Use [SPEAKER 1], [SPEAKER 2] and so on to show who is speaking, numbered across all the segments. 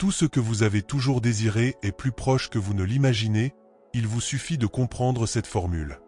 [SPEAKER 1] Tout ce que vous avez toujours désiré est plus proche que vous ne l'imaginez, il vous suffit de comprendre cette formule.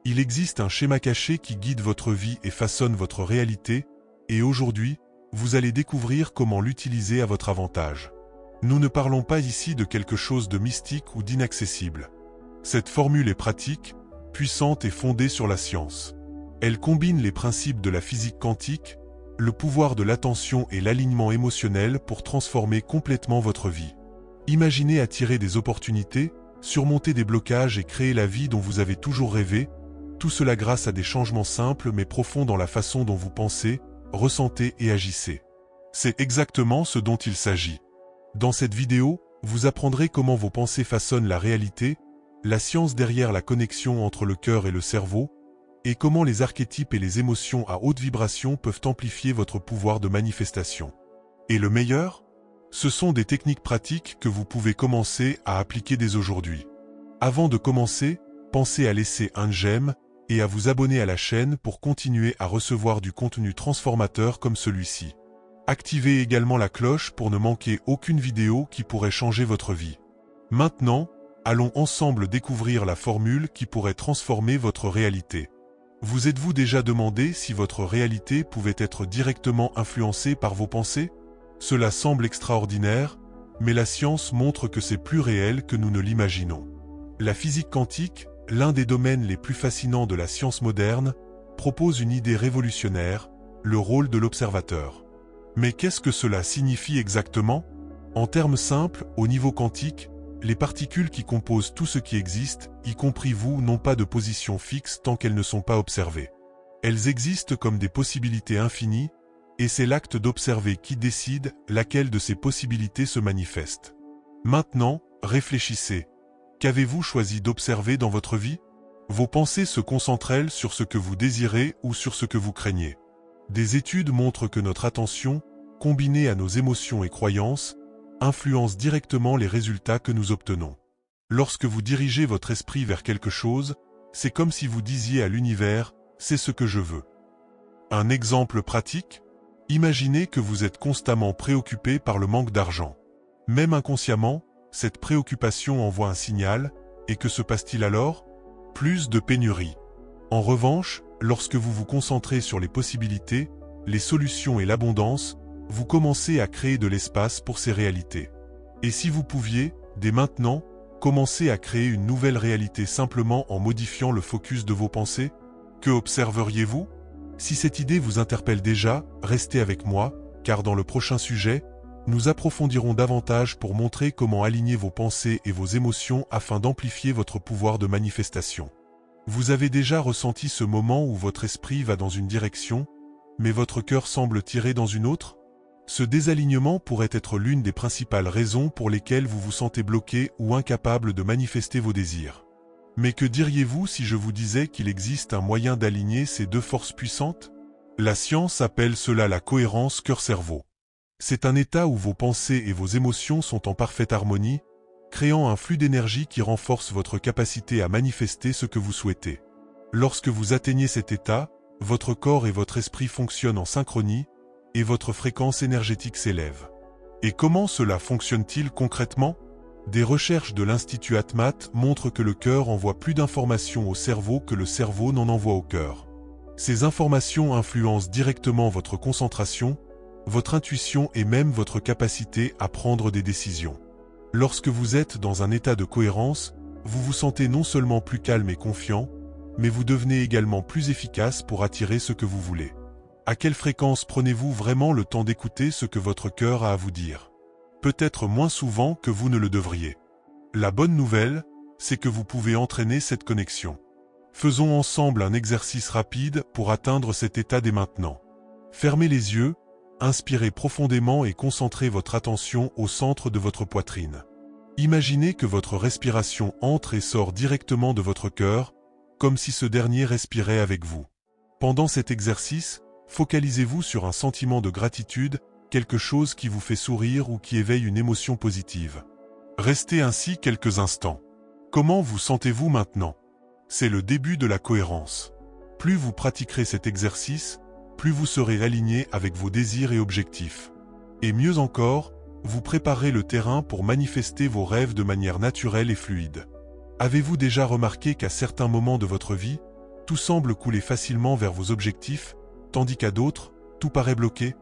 [SPEAKER 1] Il existe un schéma caché qui guide votre vie et façonne votre réalité, et aujourd'hui, vous allez découvrir comment l'utiliser à votre avantage. Nous ne parlons pas ici de quelque chose de mystique ou d'inaccessible. Cette formule est pratique, puissante et fondée sur la science. Elle combine les principes de la physique quantique, le pouvoir de l'attention et l'alignement émotionnel pour transformer complètement votre vie. Imaginez attirer des opportunités, surmonter des blocages et créer la vie dont vous avez toujours rêvé, tout cela grâce à des changements simples mais profonds dans la façon dont vous pensez, ressentez et agissez. C'est exactement ce dont il s'agit. Dans cette vidéo, vous apprendrez comment vos pensées façonnent la réalité, la science derrière la connexion entre le cœur et le cerveau, et comment les archétypes et les émotions à haute vibration peuvent amplifier votre pouvoir de manifestation. Et le meilleur ? Ce sont des techniques pratiques que vous pouvez commencer à appliquer dès aujourd'hui. Avant de commencer, pensez à laisser un j'aime et à vous abonner à la chaîne pour continuer à recevoir du contenu transformateur comme celui-ci. Activez également la cloche pour ne manquer aucune vidéo qui pourrait changer votre vie. Maintenant, allons ensemble découvrir la formule qui pourrait transformer votre réalité. Vous êtes-vous déjà demandé si votre réalité pouvait être directement influencée par vos pensées ? Cela semble extraordinaire, mais la science montre que c'est plus réel que nous ne l'imaginons. La physique quantique, l'un des domaines les plus fascinants de la science moderne, propose une idée révolutionnaire, le rôle de l'observateur. Mais qu'est-ce que cela signifie exactement ? En termes simples, au niveau quantique, les particules qui composent tout ce qui existe, y compris vous, n'ont pas de position fixe tant qu'elles ne sont pas observées. Elles existent comme des possibilités infinies, et c'est l'acte d'observer qui décide laquelle de ces possibilités se manifeste. Maintenant, réfléchissez. Qu'avez-vous choisi d'observer dans votre vie ? Vos pensées se concentrent-elles sur ce que vous désirez ou sur ce que vous craignez ? Des études montrent que notre attention, combinée à nos émotions et croyances, influence directement les résultats que nous obtenons. Lorsque vous dirigez votre esprit vers quelque chose, c'est comme si vous disiez à l'univers « c'est ce que je veux ». Un exemple pratique ? Imaginez que vous êtes constamment préoccupé par le manque d'argent. Même inconsciemment, cette préoccupation envoie un signal, et que se passe-t-il alors ? Plus de pénurie. En revanche, lorsque vous vous concentrez sur les possibilités, les solutions et l'abondance, vous commencez à créer de l'espace pour ces réalités. Et si vous pouviez, dès maintenant, commencer à créer une nouvelle réalité simplement en modifiant le focus de vos pensées ? Que observeriez-vous ? Si cette idée vous interpelle déjà, restez avec moi, car dans le prochain sujet, nous approfondirons davantage pour montrer comment aligner vos pensées et vos émotions afin d'amplifier votre pouvoir de manifestation. Vous avez déjà ressenti ce moment où votre esprit va dans une direction, mais votre cœur semble tirer dans une autre ? Ce désalignement pourrait être l'une des principales raisons pour lesquelles vous vous sentez bloqué ou incapable de manifester vos désirs. Mais que diriez-vous si je vous disais qu'il existe un moyen d'aligner ces deux forces puissantes ? La science appelle cela la cohérence cœur-cerveau. C'est un état où vos pensées et vos émotions sont en parfaite harmonie, créant un flux d'énergie qui renforce votre capacité à manifester ce que vous souhaitez. Lorsque vous atteignez cet état, votre corps et votre esprit fonctionnent en synchronie, et votre fréquence énergétique s'élève. Et comment cela fonctionne-t-il concrètement ? Des recherches de l'Institut Atmat montrent que le cœur envoie plus d'informations au cerveau que le cerveau n'en envoie au cœur. Ces informations influencent directement votre concentration, votre intuition et même votre capacité à prendre des décisions. Lorsque vous êtes dans un état de cohérence, vous vous sentez non seulement plus calme et confiant, mais vous devenez également plus efficace pour attirer ce que vous voulez. À quelle fréquence prenez-vous vraiment le temps d'écouter ce que votre cœur a à vous dire ? Peut-être moins souvent que vous ne le devriez. La bonne nouvelle, c'est que vous pouvez entraîner cette connexion. Faisons ensemble un exercice rapide pour atteindre cet état dès maintenant. Fermez les yeux, inspirez profondément et concentrez votre attention au centre de votre poitrine. Imaginez que votre respiration entre et sort directement de votre cœur, comme si ce dernier respirait avec vous. Pendant cet exercice, focalisez-vous sur un sentiment de gratitude, quelque chose qui vous fait sourire ou qui éveille une émotion positive. Restez ainsi quelques instants. Comment vous sentez-vous maintenant ? C'est le début de la cohérence. Plus vous pratiquerez cet exercice, plus vous serez aligné avec vos désirs et objectifs. Et mieux encore, vous préparerez le terrain pour manifester vos rêves de manière naturelle et fluide. Avez-vous déjà remarqué qu'à certains moments de votre vie, tout semble couler facilement vers vos objectifs, tandis qu'à d'autres, tout paraît bloqué?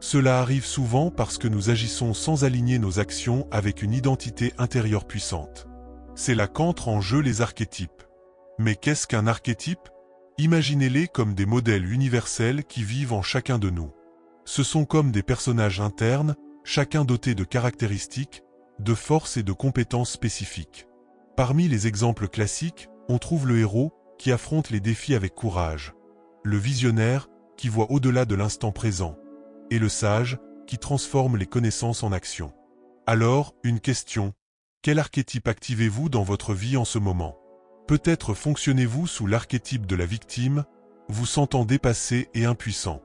[SPEAKER 1] Cela arrive souvent parce que nous agissons sans aligner nos actions avec une identité intérieure puissante. C'est là qu'entrent en jeu les archétypes. Mais qu'est-ce qu'un archétype? Imaginez-les comme des modèles universels qui vivent en chacun de nous. Ce sont comme des personnages internes, chacun doté de caractéristiques, de forces et de compétences spécifiques. Parmi les exemples classiques, on trouve le héros, qui affronte les défis avec courage, le visionnaire, qui voit au-delà de l'instant présent, et le sage, qui transforme les connaissances en action. Alors, une question. Quel archétype activez-vous dans votre vie en ce moment? Peut-être fonctionnez-vous sous l'archétype de la victime, vous sentant dépassé et impuissant.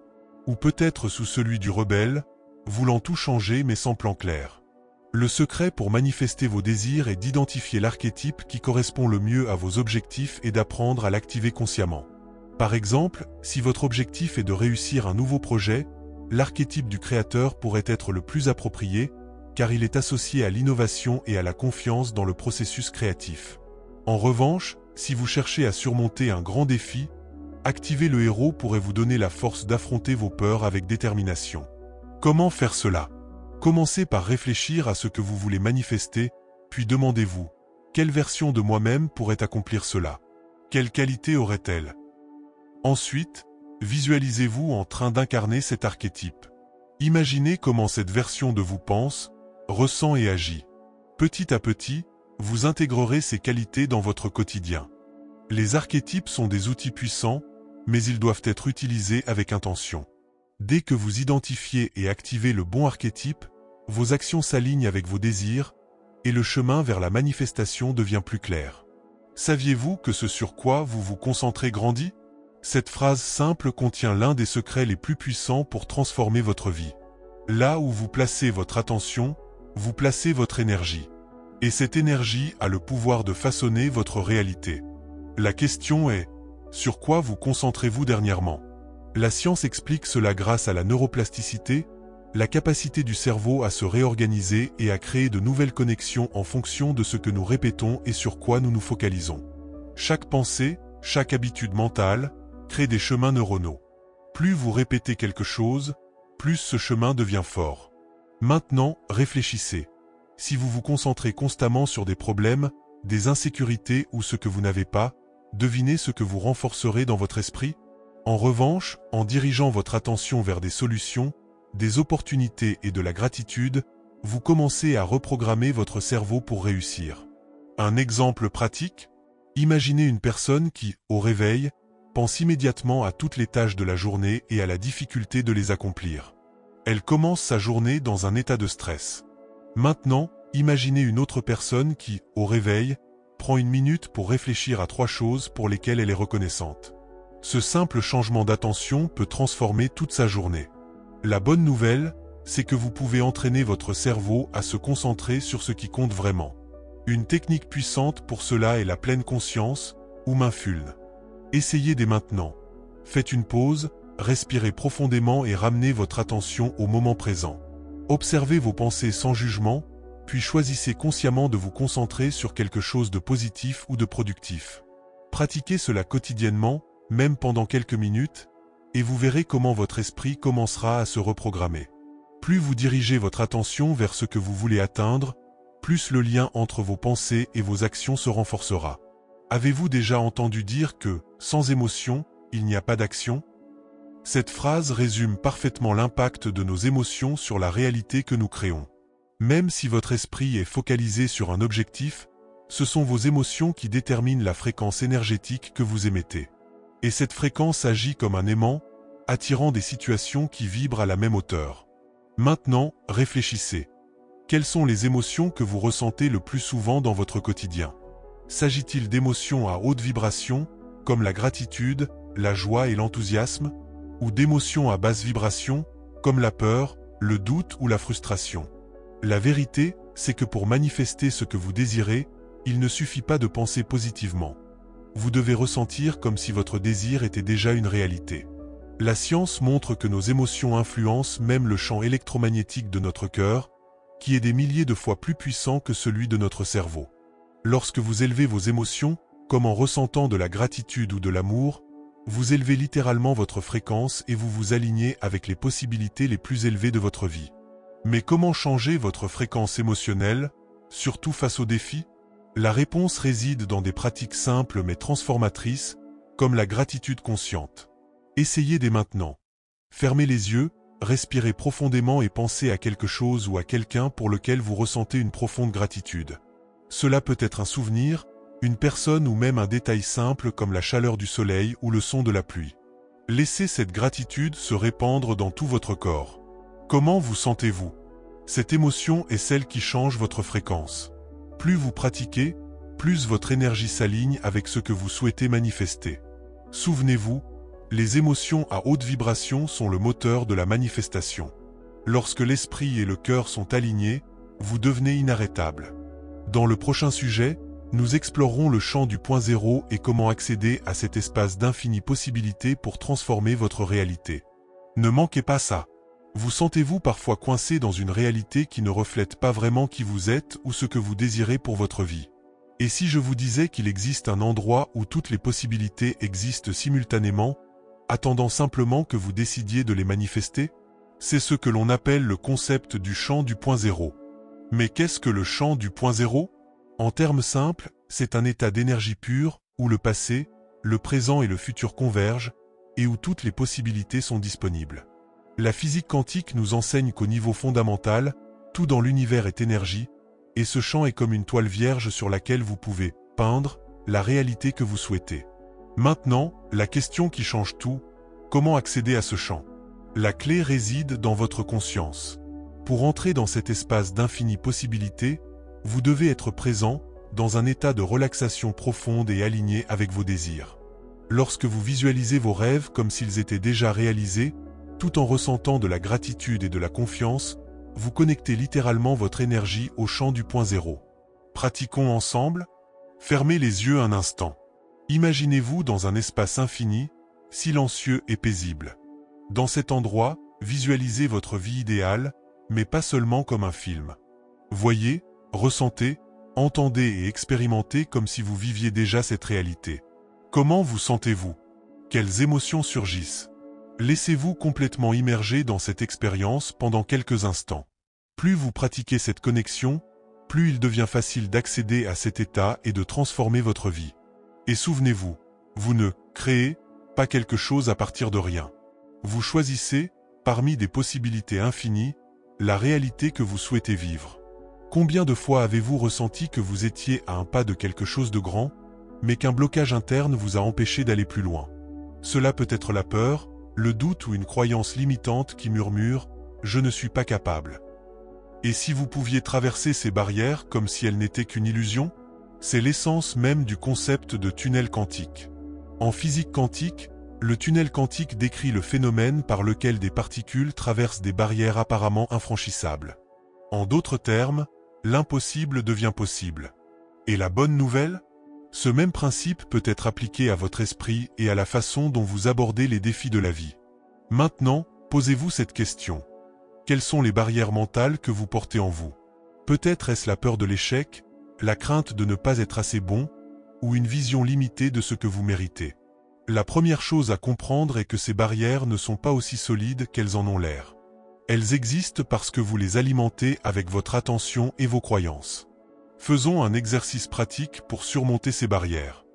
[SPEAKER 1] Ou peut-être sous celui du rebelle, voulant tout changer mais sans plan clair. Le secret pour manifester vos désirs est d'identifier l'archétype qui correspond le mieux à vos objectifs et d'apprendre à l'activer consciemment. Par exemple, si votre objectif est de réussir un nouveau projet, l'archétype du créateur pourrait être le plus approprié, car il est associé à l'innovation et à la confiance dans le processus créatif. En revanche, si vous cherchez à surmonter un grand défi, activer le héros pourrait vous donner la force d'affronter vos peurs avec détermination. Comment faire cela? Commencez par réfléchir à ce que vous voulez manifester, puis demandez-vous, quelle version de moi-même pourrait accomplir cela? Quelle qualité aurait-elle? Ensuite, visualisez-vous en train d'incarner cet archétype. Imaginez comment cette version de vous pense, ressent et agit. Petit à petit, vous intégrerez ces qualités dans votre quotidien. Les archétypes sont des outils puissants, mais ils doivent être utilisés avec intention. Dès que vous identifiez et activez le bon archétype, vos actions s'alignent avec vos désirs, et le chemin vers la manifestation devient plus clair. Saviez-vous que ce sur quoi vous vous concentrez grandit? Cette phrase simple contient l'un des secrets les plus puissants pour transformer votre vie. Là où vous placez votre attention, vous placez votre énergie. Et cette énergie a le pouvoir de façonner votre réalité. La question est, sur quoi vous concentrez-vous dernièrement? La science explique cela grâce à la neuroplasticité, la capacité du cerveau à se réorganiser et à créer de nouvelles connexions en fonction de ce que nous répétons et sur quoi nous nous focalisons. Chaque pensée, chaque habitude mentale, crée des chemins neuronaux. Plus vous répétez quelque chose, plus ce chemin devient fort. Maintenant, réfléchissez. Si vous vous concentrez constamment sur des problèmes, des insécurités ou ce que vous n'avez pas, devinez ce que vous renforcerez dans votre esprit? En revanche, en dirigeant votre attention vers des solutions, des opportunités et de la gratitude, vous commencez à reprogrammer votre cerveau pour réussir. Un exemple pratique? Imaginez une personne qui, au réveil, pense immédiatement à toutes les tâches de la journée et à la difficulté de les accomplir. Elle commence sa journée dans un état de stress. Maintenant, imaginez une autre personne qui, au réveil, prend une minute pour réfléchir à 3 choses pour lesquelles elle est reconnaissante. Ce simple changement d'attention peut transformer toute sa journée. La bonne nouvelle, c'est que vous pouvez entraîner votre cerveau à se concentrer sur ce qui compte vraiment. Une technique puissante pour cela est la pleine conscience, ou mindfulness. Essayez dès maintenant. Faites une pause, respirez profondément et ramenez votre attention au moment présent. Observez vos pensées sans jugement, puis choisissez consciemment de vous concentrer sur quelque chose de positif ou de productif. Pratiquez cela quotidiennement, même pendant quelques minutes, et vous verrez comment votre esprit commencera à se reprogrammer. Plus vous dirigez votre attention vers ce que vous voulez atteindre, plus le lien entre vos pensées et vos actions se renforcera. Avez-vous déjà entendu dire que, sans émotion, il n'y a pas d'action? Cette phrase résume parfaitement l'impact de nos émotions sur la réalité que nous créons. Même si votre esprit est focalisé sur un objectif, ce sont vos émotions qui déterminent la fréquence énergétique que vous émettez. Et cette fréquence agit comme un aimant, attirant des situations qui vibrent à la même hauteur. Maintenant, réfléchissez. Quelles sont les émotions que vous ressentez le plus souvent dans votre quotidien? S'agit-il d'émotions à haute vibration, comme la gratitude, la joie et l'enthousiasme, ou d'émotions à basse vibration, comme la peur, le doute ou la frustration? La vérité, c'est que pour manifester ce que vous désirez, il ne suffit pas de penser positivement. Vous devez ressentir comme si votre désir était déjà une réalité. La science montre que nos émotions influencent même le champ électromagnétique de notre cœur, qui est des milliers de fois plus puissant que celui de notre cerveau. Lorsque vous élevez vos émotions, comme en ressentant de la gratitude ou de l'amour, vous élevez littéralement votre fréquence et vous vous alignez avec les possibilités les plus élevées de votre vie. Mais comment changer votre fréquence émotionnelle, surtout face aux défis? La réponse réside dans des pratiques simples mais transformatrices, comme la gratitude consciente. Essayez dès maintenant. Fermez les yeux, respirez profondément et pensez à quelque chose ou à quelqu'un pour lequel vous ressentez une profonde gratitude. Cela peut être un souvenir, une personne ou même un détail simple comme la chaleur du soleil ou le son de la pluie. Laissez cette gratitude se répandre dans tout votre corps. Comment vous sentez-vous? Cette émotion est celle qui change votre fréquence. Plus vous pratiquez, plus votre énergie s'aligne avec ce que vous souhaitez manifester. Souvenez-vous, les émotions à haute vibration sont le moteur de la manifestation. Lorsque l'esprit et le cœur sont alignés, vous devenez inarrêtable. Dans le prochain sujet, nous explorerons le champ du point zéro et comment accéder à cet espace d'infinies possibilités pour transformer votre réalité. Ne manquez pas ça. Vous sentez-vous parfois coincé dans une réalité qui ne reflète pas vraiment qui vous êtes ou ce que vous désirez pour votre vie? Et si je vous disais qu'il existe un endroit où toutes les possibilités existent simultanément, attendant simplement que vous décidiez de les manifester? C'est ce que l'on appelle le concept du champ du point zéro. Mais qu'est-ce que le champ du point zéro? En termes simples, c'est un état d'énergie pure où le passé, le présent et le futur convergent et où toutes les possibilités sont disponibles. La physique quantique nous enseigne qu'au niveau fondamental, tout dans l'univers est énergie, et ce champ est comme une toile vierge sur laquelle vous pouvez peindre la réalité que vous souhaitez. Maintenant, la question qui change tout, comment accéder à ce champ? La clé réside dans votre conscience. Pour entrer dans cet espace d'infinies possibilités, vous devez être présent, dans un état de relaxation profonde et aligné avec vos désirs. Lorsque vous visualisez vos rêves comme s'ils étaient déjà réalisés, tout en ressentant de la gratitude et de la confiance, vous connectez littéralement votre énergie au champ du point zéro. Pratiquons ensemble. Fermez les yeux un instant. Imaginez-vous dans un espace infini, silencieux et paisible. Dans cet endroit, visualisez votre vie idéale, mais pas seulement comme un film. Voyez, ressentez, entendez et expérimentez comme si vous viviez déjà cette réalité. Comment vous sentez-vous? Quelles émotions surgissent? Laissez-vous complètement immerger dans cette expérience pendant quelques instants. Plus vous pratiquez cette connexion, plus il devient facile d'accéder à cet état et de transformer votre vie. Et souvenez-vous, vous ne créez pas quelque chose à partir de rien. Vous choisissez, parmi des possibilités infinies, la réalité que vous souhaitez vivre. Combien de fois avez-vous ressenti que vous étiez à un pas de quelque chose de grand, mais qu'un blocage interne vous a empêché d'aller plus loin? Cela peut être la peur, le doute ou une croyance limitante qui murmure « je ne suis pas capable ». Et si vous pouviez traverser ces barrières comme si elles n'étaient qu'une illusion? C'est l'essence même du concept de tunnel quantique. En physique quantique, le tunnel quantique décrit le phénomène par lequel des particules traversent des barrières apparemment infranchissables. En d'autres termes, l'impossible devient possible. Et la bonne nouvelle? Ce même principe peut être appliqué à votre esprit et à la façon dont vous abordez les défis de la vie. Maintenant, posez-vous cette question. Quelles sont les barrières mentales que vous portez en vous? Peut-être est-ce la peur de l'échec, la crainte de ne pas être assez bon, ou une vision limitée de ce que vous méritez? La première chose à comprendre est que ces barrières ne sont pas aussi solides qu'elles en ont l'air. Elles existent parce que vous les alimentez avec votre attention et vos croyances. Faisons un exercice pratique pour surmonter ces barrières.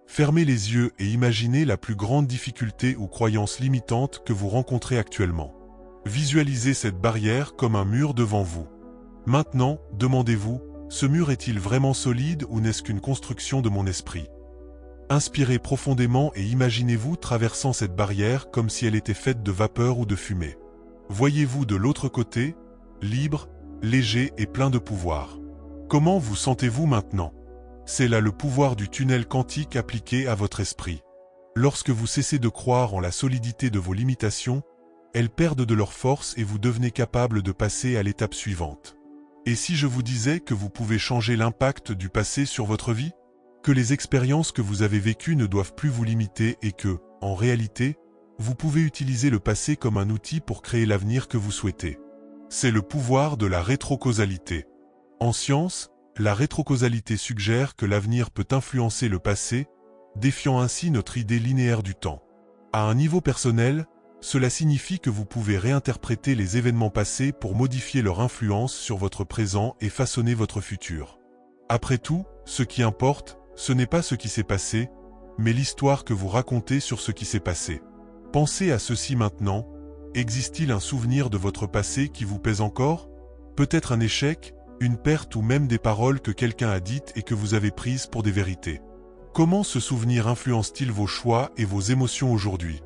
[SPEAKER 1] Fermez les yeux et imaginez la plus grande difficulté ou croyance limitante que vous rencontrez actuellement. Visualisez cette barrière comme un mur devant vous. Maintenant, demandez-vous, ce mur est-il vraiment solide ou n'est-ce qu'une construction de mon esprit? Inspirez profondément et imaginez-vous traversant cette barrière comme si elle était faite de vapeur ou de fumée. Voyez-vous de l'autre côté, libre, léger et plein de pouvoir. Comment vous sentez-vous maintenant? C'est là le pouvoir du tunnel quantique appliqué à votre esprit. Lorsque vous cessez de croire en la solidité de vos limitations, elles perdent de leur force et vous devenez capable de passer à l'étape suivante. Et si je vous disais que vous pouvez changer l'impact du passé sur votre vie? Que les expériences que vous avez vécues ne doivent plus vous limiter et que, en réalité, vous pouvez utiliser le passé comme un outil pour créer l'avenir que vous souhaitez. C'est le pouvoir de la rétrocausalité. En science, la rétrocausalité suggère que l'avenir peut influencer le passé, défiant ainsi notre idée linéaire du temps. À un niveau personnel, cela signifie que vous pouvez réinterpréter les événements passés pour modifier leur influence sur votre présent et façonner votre futur. Après tout, ce qui importe, ce n'est pas ce qui s'est passé, mais l'histoire que vous racontez sur ce qui s'est passé. Pensez à ceci maintenant. Existe-t-il un souvenir de votre passé qui vous pèse encore? Peut-être un échec, une perte ou même des paroles que quelqu'un a dites et que vous avez prises pour des vérités. Comment ce souvenir influence-t-il vos choix et vos émotions aujourd'hui?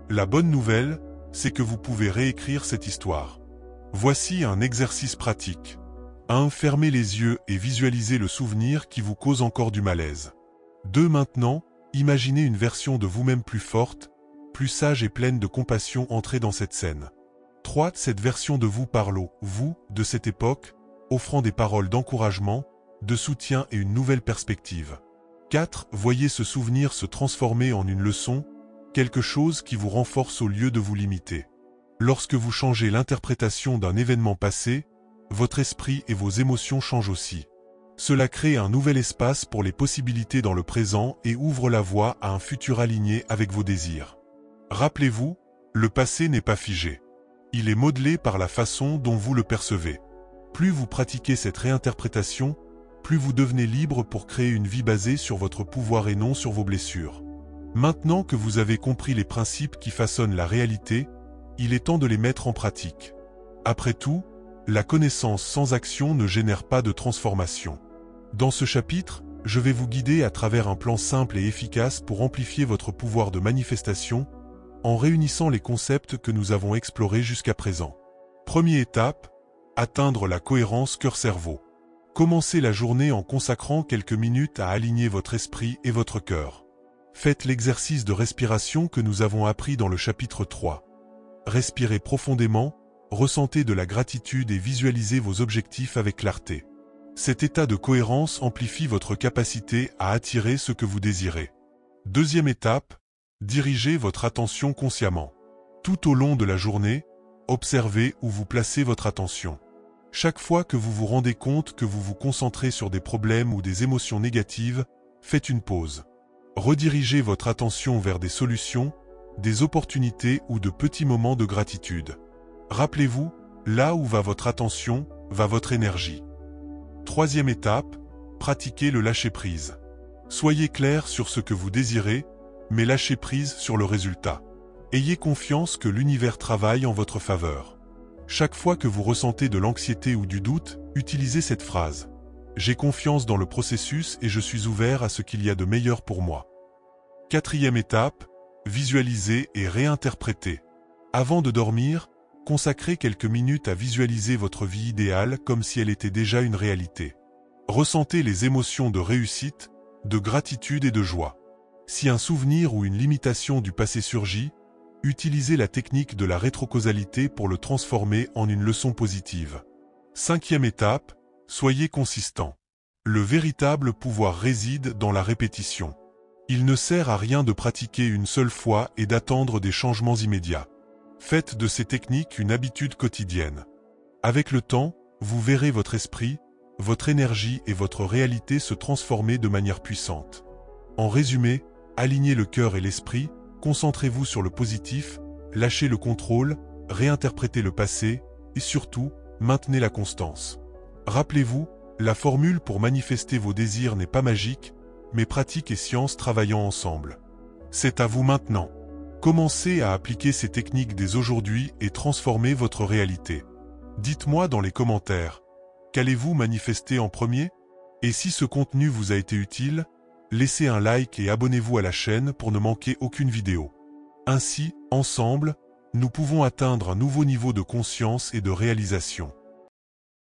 [SPEAKER 1] La bonne nouvelle, c'est que vous pouvez réécrire cette histoire. Voici un exercice pratique. 1. Fermez les yeux et visualisez le souvenir qui vous cause encore du malaise. 2. Maintenant, imaginez une version de vous-même plus forte, plus sage et pleine de compassion entrer dans cette scène. 3. Cette version de vous parle au vous de cette époque, offrant des paroles d'encouragement, de soutien et une nouvelle perspective. 4. Voyez ce souvenir se transformer en une leçon, quelque chose qui vous renforce au lieu de vous limiter. Lorsque vous changez l'interprétation d'un événement passé, votre esprit et vos émotions changent aussi. Cela crée un nouvel espace pour les possibilités dans le présent et ouvre la voie à un futur aligné avec vos désirs. Rappelez-vous, le passé n'est pas figé. Il est modelé par la façon dont vous le percevez. Plus vous pratiquez cette réinterprétation, plus vous devenez libre pour créer une vie basée sur votre pouvoir et non sur vos blessures. Maintenant que vous avez compris les principes qui façonnent la réalité, il est temps de les mettre en pratique. Après tout, la connaissance sans action ne génère pas de transformation. Dans ce chapitre, je vais vous guider à travers un plan simple et efficace pour amplifier votre pouvoir de manifestation, en réunissant les concepts que nous avons explorés jusqu'à présent. Première étape, atteindre la cohérence cœur-cerveau. Commencez la journée en consacrant quelques minutes à aligner votre esprit et votre cœur. Faites l'exercice de respiration que nous avons appris dans le chapitre 3. Respirez profondément, ressentez de la gratitude et visualisez vos objectifs avec clarté. Cet état de cohérence amplifie votre capacité à attirer ce que vous désirez. Deuxième étape, dirigez votre attention consciemment. Tout au long de la journée, observez où vous placez votre attention. Chaque fois que vous vous rendez compte que vous vous concentrez sur des problèmes ou des émotions négatives, faites une pause. Redirigez votre attention vers des solutions, des opportunités ou de petits moments de gratitude. Rappelez-vous, là où va votre attention, va votre énergie. Troisième étape, pratiquez le lâcher-prise. Soyez clair sur ce que vous désirez, mais lâchez prise sur le résultat. Ayez confiance que l'univers travaille en votre faveur. Chaque fois que vous ressentez de l'anxiété ou du doute, utilisez cette phrase. J'ai confiance dans le processus et je suis ouvert à ce qu'il y a de meilleur pour moi. Quatrième étape, visualisez et réinterprétez. Avant de dormir, consacrez quelques minutes à visualiser votre vie idéale comme si elle était déjà une réalité. Ressentez les émotions de réussite, de gratitude et de joie. Si un souvenir ou une limitation du passé surgit, utilisez la technique de la rétrocausalité pour le transformer en une leçon positive. Cinquième étape, soyez consistant. Le véritable pouvoir réside dans la répétition. Il ne sert à rien de pratiquer une seule fois et d'attendre des changements immédiats. Faites de ces techniques une habitude quotidienne. Avec le temps, vous verrez votre esprit, votre énergie et votre réalité se transformer de manière puissante. En résumé, alignez le cœur et l'esprit, concentrez-vous sur le positif, lâchez le contrôle, réinterprétez le passé, et surtout, maintenez la constance. Rappelez-vous, la formule pour manifester vos désirs n'est pas magique, mais pratique et science travaillant ensemble. C'est à vous maintenant. Commencez à appliquer ces techniques dès aujourd'hui et transformez votre réalité. Dites-moi dans les commentaires, qu'allez-vous manifester en premier? Et si ce contenu vous a été utile, laissez un like et abonnez-vous à la chaîne pour ne manquer aucune vidéo. Ainsi, ensemble, nous pouvons atteindre un nouveau niveau de conscience et de réalisation.